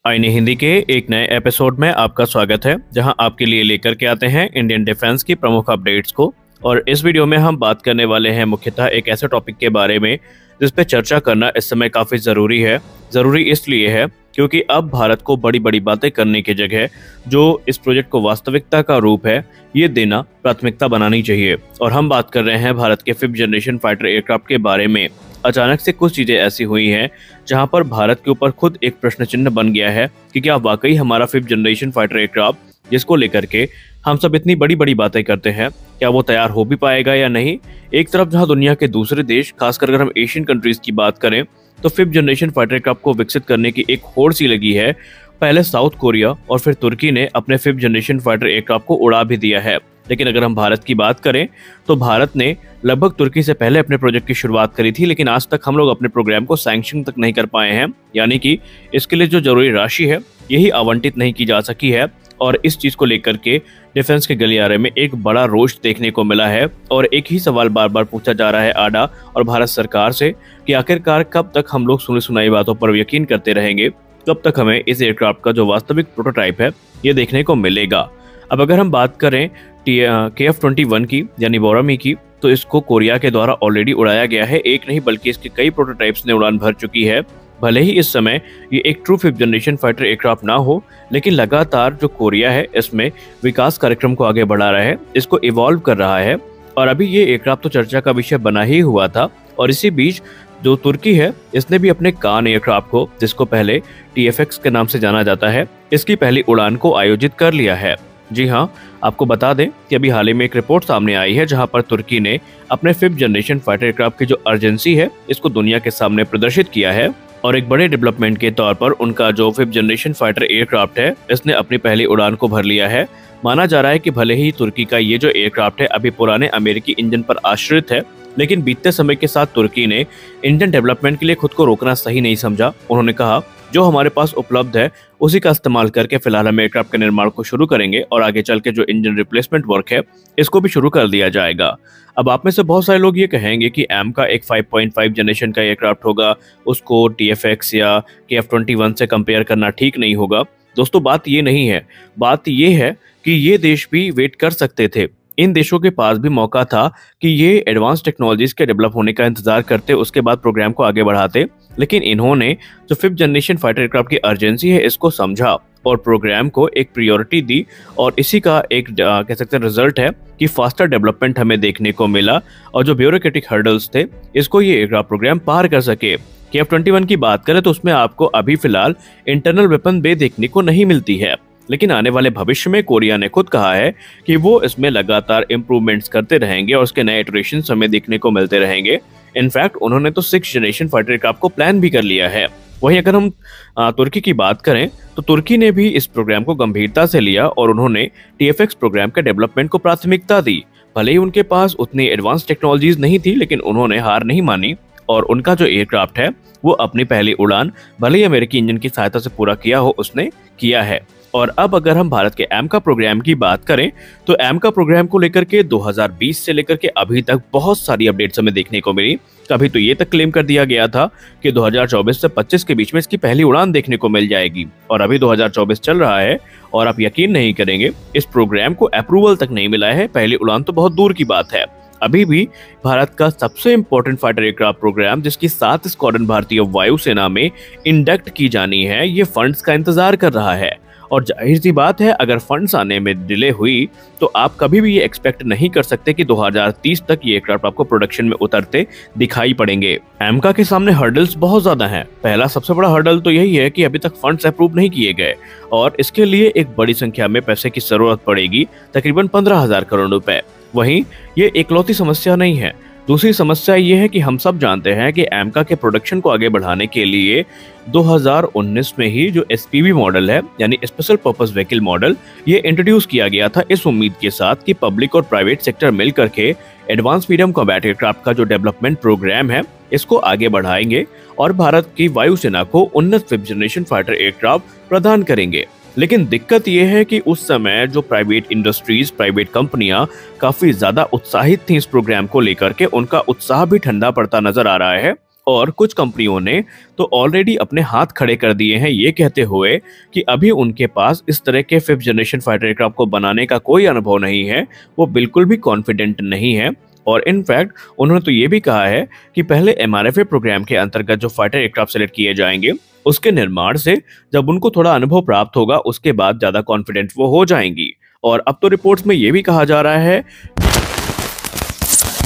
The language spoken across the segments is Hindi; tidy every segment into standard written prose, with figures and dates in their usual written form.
आईने हिंदी के एक नए एपिसोड में आपका स्वागत है, जहां आपके लिए लेकर के आते हैं इंडियन डिफेंस की प्रमुख अपडेट्स को। और इस वीडियो में हम बात करने वाले हैं मुख्यतः एक ऐसे टॉपिक के बारे में जिस पे चर्चा करना इस समय काफी जरूरी है। जरूरी इसलिए है क्योंकि अब भारत को बड़ी बड़ी बातें करने की जगह जो इस प्रोजेक्ट को वास्तविकता का रूप है, ये देना प्राथमिकता बनानी चाहिए। और हम बात कर रहे हैं भारत के 5th जनरेशन फाइटर एयरक्राफ्ट के बारे में। अचानक से कुछ चीजें ऐसी हुई हैं जहां पर भारत के ऊपर खुद एक प्रश्न चिन्ह बन गया है कि क्या वाकई हमारा 5th जनरेशन फाइटर एयरक्राफ्ट, जिसको लेकर के हम सब इतनी बड़ी बड़ी बातें करते हैं, क्या वो तैयार हो भी पाएगा या नहीं। एक तरफ जहां दुनिया के दूसरे देश, खासकर अगर हम एशियन कंट्रीज की बात करें, तो 5th जनरेशन फाइटर एयरक्राफ्ट को विकसित करने की एक होड़ सी लगी है। पहले साउथ कोरिया और फिर तुर्की ने अपने 5th जनरेशन फाइटर एयरक्राफ्ट को उड़ा भी दिया है। लेकिन अगर हम भारत की बात करें तो भारत ने लगभग तुर्की से पहले अपने प्रोजेक्ट की शुरुआत करी थी, लेकिन आज तक हम लोग अपने प्रोग्राम को सैंक्शन तक नहीं कर पाए हैं। यानी कि इसके लिए जो जरूरी राशि है यही आवंटित नहीं की जा सकी है। और इस चीज को लेकर के डिफेंस के गलियारे में एक बड़ा रोष देखने को मिला है। और एक ही सवाल बार बार पूछा जा रहा है आडा और भारत सरकार से कि आखिरकार कब तक हम लोग सुनी सुनाई बातों पर यकीन करते रहेंगे, कब तक हमें इस एयरक्राफ्ट का जो वास्तविक प्रोटोटाइप है ये देखने को मिलेगा। अब अगर हम बात करें KF-21 की यानी बोरामी की, तो इसको कोरिया के द्वारा ऑलरेडी उड़ाया गया है। एक नहीं बल्कि इसके कई प्रोटोटाइप्स ने उड़ान भर चुकी है। भले ही इस समय ये एक true 5th generation fighter aircraft ना हो, लेकिन लगातार जो कोरिया है इसमें विकास कार्यक्रम को आगे बढ़ा रहा है, इसको इवॉल्व कर रहा है। और अभी ये एयरक्राफ्ट तो चर्चा का विषय बना ही हुआ था। और इसी बीच जो तुर्की है इसने भी अपने कान एयरक्राफ्ट को, जिसको पहले TFX के नाम से जाना जाता है, इसकी पहली उड़ान को आयोजित कर लिया है। जी हाँ, आपको बता दें कि अभी हाल ही में एक रिपोर्ट सामने आई है जहां पर तुर्की ने अपने 5th जनरेशन फाइटर एयरक्राफ्ट की जो अर्जेंसी है इसको दुनिया के सामने प्रदर्शित किया है। और एक बड़े डेवलपमेंट के तौर पर उनका जो 5th जनरेशन फाइटर एयरक्राफ्ट है इसने अपनी पहली उड़ान को भर लिया है। माना जा रहा है कि भले ही तुर्की का ये जो एयरक्राफ्ट है अभी पुराने अमेरिकी इंजन पर आश्रित है, लेकिन बीतते समय के साथ तुर्की ने इंजन डेवलपमेंट के लिए खुद को रोकना सही नहीं समझा। उन्होंने कहा जो हमारे पास उपलब्ध है उसी का इस्तेमाल करके फिलहाल हम एयरक्राफ्ट के निर्माण को शुरू करेंगे और आगे चल के जो इंजन रिप्लेसमेंट वर्क है इसको भी शुरू कर दिया जाएगा। अब आप में से बहुत सारे लोग ये कहेंगे कि एम का एक 5.5 जनरेशन का एयरक्राफ्ट होगा, उसको TFX या KF-21 से कंपेयर करना ठीक नहीं होगा। दोस्तों बात ये नहीं है, बात ये है कि ये देश भी वेट कर सकते थे। इन देशों के पास भी मौका था कि ये एडवांस टेक्नोलॉजीज के डेवलप होने का इंतजार करते, उसके बाद प्रोग्राम को आगे बढ़ाते। लेकिन इन्होंने जो 5th जनरेशन फाइटर एयरक्राफ्ट की अर्जेंसी है इसको समझा और प्रोग्राम को एक प्रायोरिटी दी। और इसी का एक कह सकते हैं रिजल्ट है कि फास्टर डेवलपमेंट हमें देखने को मिला और जो ब्यूरोक्रेटिक हर्डल्स थे इसको ये एयरक्राफ्ट प्रोग्राम पार कर सके। KF-21 की बात करें तो उसमें आपको अभी फिलहाल इंटरनल वेपन बे देखने को नहीं मिलती है, लेकिन आने वाले भविष्य में कोरिया ने खुद कहा है कि वो इसमें लगातार इम्प्रूवमेंट्स करते रहेंगे और उसके नए इटरेशंस हमें देखने को मिलते रहेंगे। इनफैक्ट उन्होंने तो 6th जनरेशन फाइटर एयरक्राफ्ट को प्लान भी कर लिया है। वहीं अगर हम तुर्की की बात करें तो तुर्की ने भी इस प्रोग्राम को गंभीरता से लिया और उन्होंने TFX प्रोग्राम के डेवलपमेंट को प्राथमिकता दी। भले ही उनके पास उतनी एडवांस टेक्नोलॉजीज नहीं थी, लेकिन उन्होंने हार नहीं मानी और उनका जो एयरक्राफ्ट है वो अपनी पहली उड़ान भले ही अमेरिकी इंजन की सहायता से पूरा किया हो, उसने किया है। और अब अगर हम भारत के एम का प्रोग्राम की बात करें तो एम का प्रोग्राम को लेकर के 2020 से लेकर के अभी तक बहुत सारी अपडेट्स हमें देखने को मिली। कभी तो ये तक क्लेम कर दिया गया था कि 2024 से 25 के बीच में इसकी पहली उड़ान देखने को मिल जाएगी, और अभी 2024 चल रहा है और आप यकीन नहीं करेंगे इस प्रोग्राम को अप्रूवल तक नहीं मिला है। पहली उड़ान तो बहुत दूर की बात है। अभी भी भारत का सबसे इंपॉर्टेंट फाइटर एयरक्राफ्ट प्रोग्राम, जिसकी 7 स्क्वाड्रन भारतीय वायुसेना में इंडक्ट की जानी है, ये फंड्स का इंतजार कर रहा है। और जाहिर सी बात है अगर फंड्स आने में डिले हुई तो आप कभी भी ये एक्सपेक्ट नहीं कर सकते कि 2030 तक ये एयरक्राफ्ट आपको प्रोडक्शन में उतरते दिखाई पड़ेंगे। एमका के सामने हर्डल्स बहुत ज्यादा हैं। पहला सबसे बड़ा हर्डल तो यही है कि अभी तक फंड्स अप्रूव नहीं किए गए और इसके लिए एक बड़ी संख्या में पैसे की जरूरत पड़ेगी, तकरीबन 15,000 करोड़ रुपए। वहीं ये इकलौती समस्या नहीं है। दूसरी समस्या ये है कि हम सब जानते हैं कि एमका के प्रोडक्शन को आगे बढ़ाने के लिए 2019 में ही जो SPV मॉडल है यानी स्पेशल पर्पस व्हीकल मॉडल, ये इंट्रोड्यूस किया गया था इस उम्मीद के साथ कि पब्लिक और प्राइवेट सेक्टर मिल करके एडवांस मीडियम कॉम्बैट एयरक्राफ्ट का जो डेवलपमेंट प्रोग्राम है इसको आगे बढ़ाएंगे और भारत की वायुसेना को उन्नत 5th जनरेशन फाइटर एयरक्राफ्ट प्रदान करेंगे। लेकिन दिक्कत यह है कि उस समय जो प्राइवेट इंडस्ट्रीज, प्राइवेट कंपनियां काफी ज्यादा उत्साहित थी इस प्रोग्राम को लेकर के, उनका उत्साह भी ठंडा पड़ता नजर आ रहा है। और कुछ कंपनियों ने तो ऑलरेडी अपने हाथ खड़े कर दिए हैं ये कहते हुए कि अभी उनके पास इस तरह के 5th जनरेशन फाइटर एयरक्राफ्ट को बनाने का कोई अनुभव नहीं है, वो बिल्कुल भी कॉन्फिडेंट नहीं है। और इनफैक्ट उन्होंने तो ये भी कहा है कि पहले MRFA प्रोग्राम के अंतर्गत जो फाइटर एयरक्राफ्ट सेलेक्ट किए जाएंगे उसके निर्माण से जब उनको थोड़ा अनुभव प्राप्त होगा उसके बाद ज्यादा कॉन्फिडेंट वो हो जाएंगी। और अब तो रिपोर्ट्स में ये भी कहा जा रहा है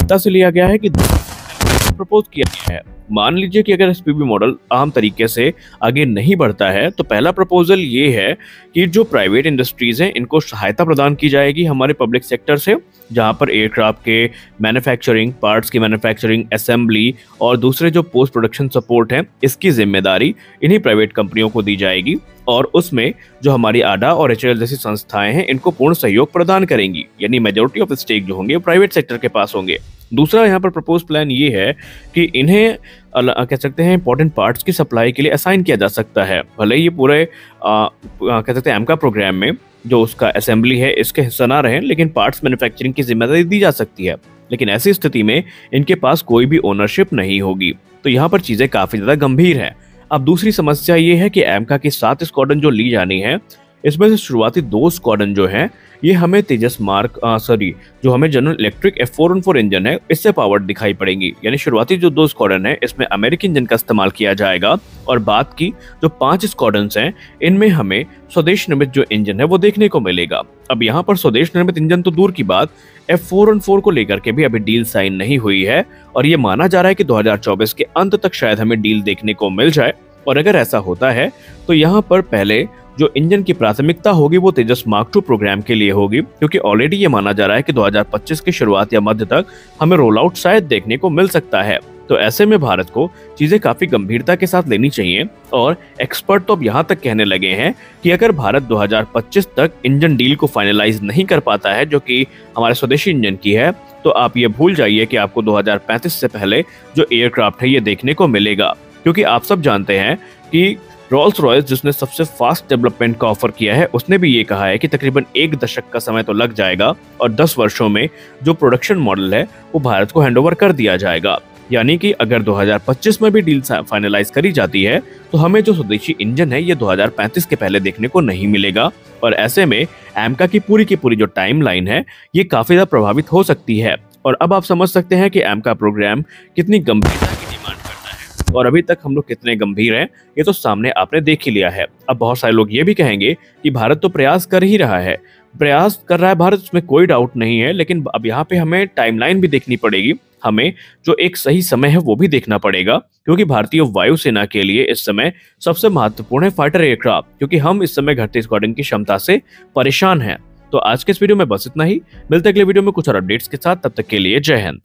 से लिया गया है कि प्रपोज किया गया है। मान लीजिए कि अगर SPB मॉडल आम तरीके से आगे नहीं बढ़ता है तो पहला प्रपोजल ये है कि जो प्राइवेट इंडस्ट्रीज हैं इनको सहायता प्रदान की जाएगी हमारे पब्लिक सेक्टर से, जहां पर एयरक्राफ्ट के मैन्युफैक्चरिंग, पार्ट्स की मैन्युफैक्चरिंग, असेंबली और दूसरे जो पोस्ट प्रोडक्शन सपोर्ट है इसकी जिम्मेदारी इन्हीं प्राइवेट कंपनियों को दी जाएगी और उसमें जो हमारी आडा और HAL जैसी संस्थाएं हैं इनको पूर्ण सहयोग प्रदान करेंगी, यानी मेजोरिटी ऑफ स्टेक जो होंगे प्राइवेट सेक्टर के पास होंगे। दूसरा यहाँ पर प्रपोज प्लान ये है कि इन्हें कह सकते हैं इंपॉर्टेंट पार्ट्स की सप्लाई के लिए असाइन किया जा सकता है। भले ये पूरे कह सकते हैं AMCA प्रोग्राम में जो उसका असेंबली है इसके हिस्सा ना रहे, लेकिन पार्ट्स मैन्युफैक्चरिंग की जिम्मेदारी दी जा सकती है। लेकिन ऐसी स्थिति में इनके पास कोई भी ओनरशिप नहीं होगी, तो यहाँ पर चीजें काफी ज्यादा गंभीर है। अब दूसरी समस्या ये है कि AMCA की 7 स्क्वाड्रन जो ली जानी है इसमें से शुरुआती 2 स्क्वाड्रन जो हैं ये हमें तेजस मार्क जो हमें जनरल इलेक्ट्रिक F414 इंजन है इससे पावर्ड दिखाई पड़ेंगी। यानी शुरुआती जो 2 स्क्वाड्रन है इसमें अमेरिकी इंजन का इस्तेमाल किया जाएगा और बाद की जो 5 स्क्वाड्रन्स हैं इनमें हमें स्वदेश निर्मित जो इंजन है वो देखने को मिलेगा। अब यहाँ पर स्वदेश निर्मित इंजन तो दूर की बात, F414 को लेकर के भी अभी डील साइन नहीं हुई है और ये माना जा रहा है कि 2024 के अंत तक शायद हमें डील देखने को मिल जाए। और अगर ऐसा होता है तो यहाँ पर पहले जो इंजन की प्राथमिकता होगी वो तेजस मार्क 2 प्रोग्राम के लिए होगी, क्योंकि ऑलरेडी ये माना जा रहा है कि 2025 की शुरुआत या मध्य तक हमें रोल आउट शायद देखने को मिल सकता है। तो ऐसे में भारत को चीजें काफी गंभीरता के साथ लेनी चाहिए और एक्सपर्ट तो अब यहाँ तक कहने लगे हैं कि अगर भारत 2025 तक इंजन डील को फाइनलाइज नहीं कर पाता है जो कि हमारे स्वदेशी इंजन की है, तो आप ये भूल जाइए कि आपको 2035 से पहले जो एयरक्राफ्ट है ये देखने को मिलेगा। क्योंकि आप सब जानते हैं कि रोल्स रॉयस जिसने सबसे फास्ट डेवलपमेंट का ऑफर किया है उसने भी ये कहा है कि तकरीबन 1 दशक का समय तो लग जाएगा और 10 वर्षों में जो प्रोडक्शन मॉडल है वो भारत को हैंडओवर कर दिया जाएगा। यानी कि अगर 2025 में भी डील फाइनलाइज करी जाती है तो हमें जो स्वदेशी इंजन है ये 2035 के पहले देखने को नहीं मिलेगा और ऐसे में AMCA की पूरी जो टाइमलाइन है ये काफी ज्यादा प्रभावित हो सकती है। और अब आप समझ सकते हैं कि AMCA प्रोग्राम कितनी गंभीरता की डिमांड करता है और अभी तक हम लोग कितने गंभीर हैं ये तो सामने आपने देख ही लिया है। अब बहुत सारे लोग ये भी कहेंगे कि भारत तो प्रयास कर ही रहा है, प्रयास कर रहा है भारत, उसमें कोई डाउट नहीं है, लेकिन अब यहाँ पे हमें टाइमलाइन भी देखनी पड़ेगी, हमें जो एक सही समय है वो भी देखना पड़ेगा, क्योंकि भारतीय वायुसेना के लिए इस समय सबसे महत्वपूर्ण है फाइटर एयरक्राफ्ट, क्योंकि हम इस समय घटते स्क्वाड्रन की क्षमता से परेशान हैं। तो आज के इस वीडियो में बस इतना ही, मिलते अगले वीडियो में कुछ और अपडेट्स के साथ, तब तक के लिए जय हिंद।